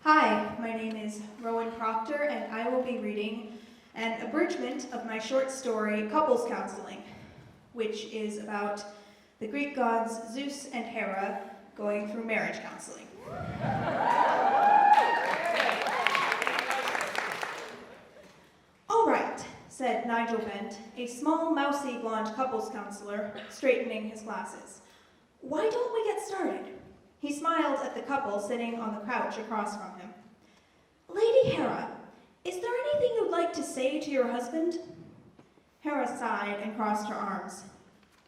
Hi, my name is Rowan Procter, and I will be reading an abridgment of my short story, Couples Counseling, which is about the Greek gods Zeus and Hera going through marriage counseling. All right, said Nigel Bent, a small, mousy, blonde couples counselor, straightening his glasses. Why don't we get started? He smiled at the couple sitting on the couch across from him. Lady Hera, is there anything you'd like to say to your husband? Hera sighed and crossed her arms.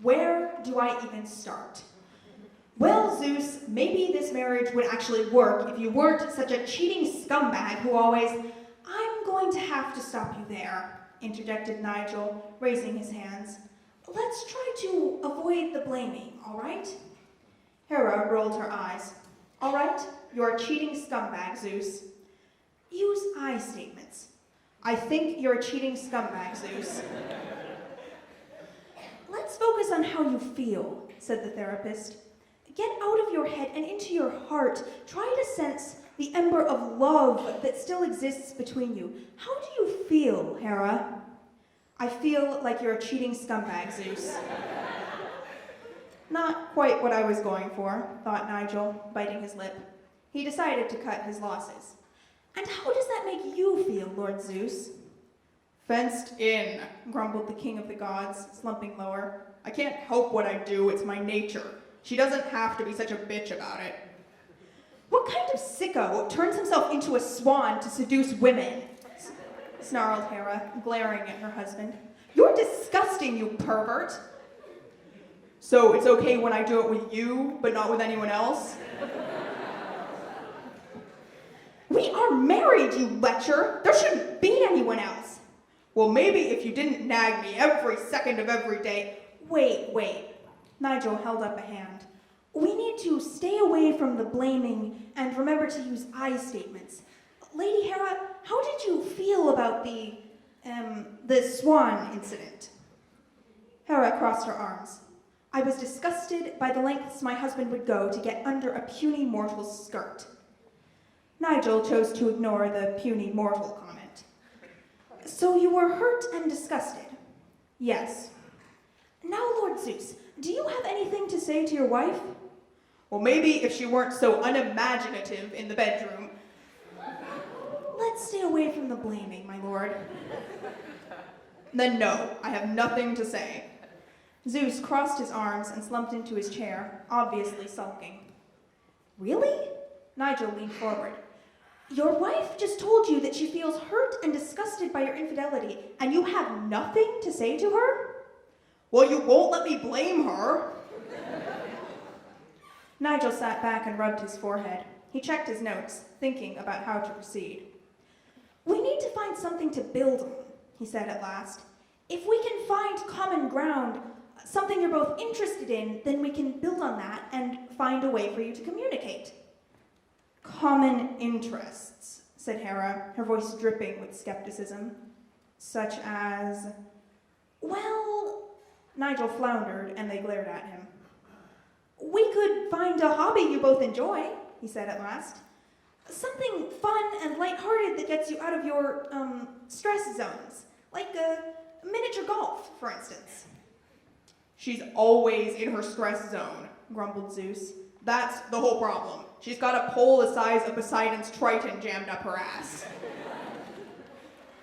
Where do I even start? Well, Zeus, maybe this marriage would actually work if you weren't such a cheating scumbag who always... I'm going to have to stop you there, interjected Nigel, raising his hands. Let's try to avoid the blaming, all right? Hera rolled her eyes. All right, you're a cheating scumbag, Zeus. Use I statements. I think you're a cheating scumbag, Zeus. Let's focus on how you feel, said the therapist. Get out of your head and into your heart. Try to sense the ember of love that still exists between you. How do you feel, Hera? I feel like you're a cheating scumbag, Zeus. Not quite what I was going for, thought Nigel, biting his lip. He decided to cut his losses. And how does that make you feel, Lord Zeus? Fenced in, grumbled the king of the gods, slumping lower. I can't help what I do, it's my nature. She doesn't have to be such a bitch about it. What kind of sicko turns himself into a swan to seduce women? Snarled Hera, glaring at her husband. You're disgusting, you pervert. So it's okay when I do it with you, but not with anyone else? We are married, you lecher! There shouldn't be anyone else! Well, maybe if you didn't nag me every second of every day... Wait. Nigel held up a hand. We need to stay away from the blaming and remember to use I statements. Lady Hera, how did you feel about the swan incident? Hera crossed her arms. I was disgusted by the lengths my husband would go to get under a puny mortal's skirt. Nigel chose to ignore the puny mortal comment. So you were hurt and disgusted? Yes. Now, Lord Zeus, do you have anything to say to your wife? Well, maybe if she weren't so unimaginative in the bedroom. Let's stay away from the blaming, my lord. Then no, I have nothing to say. Zeus crossed his arms and slumped into his chair, obviously sulking. Really? Nigel leaned forward. Your wife just told you that she feels hurt and disgusted by your infidelity, and you have nothing to say to her? Well, you won't let me blame her. Nigel sat back and rubbed his forehead. He checked his notes, thinking about how to proceed. We need to find something to build on, he said at last. If we can find common ground, something you're both interested in, then we can build on that and find a way for you to communicate. Common interests, said Hera, her voice dripping with skepticism. Such as... Well... Nigel floundered, and they glared at him. We could find a hobby you both enjoy, he said at last. Something fun and lighthearted that gets you out of your, stress zones. Like miniature golf, for instance. She's always in her stress zone, grumbled Zeus. That's the whole problem. She's got a pole the size of Poseidon's Triton jammed up her ass.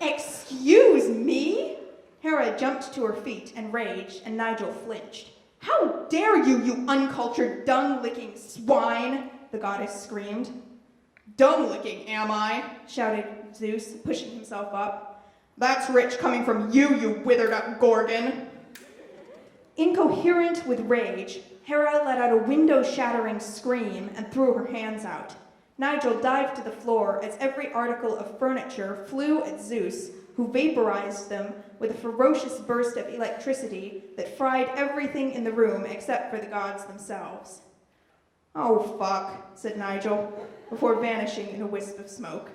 Excuse me? Hera jumped to her feet and raged, and Nigel flinched. How dare you, you uncultured, dung-licking swine, the goddess screamed. Dung-licking, am I? Shouted Zeus, pushing himself up. That's rich coming from you, you withered-up Gorgon. Incoherent with rage, Hera let out a window-shattering scream and threw her hands out. Nigel dived to the floor as every article of furniture flew at Zeus, who vaporized them with a ferocious burst of electricity that fried everything in the room except for the gods themselves. Oh, fuck, said Nigel, before vanishing in a wisp of smoke.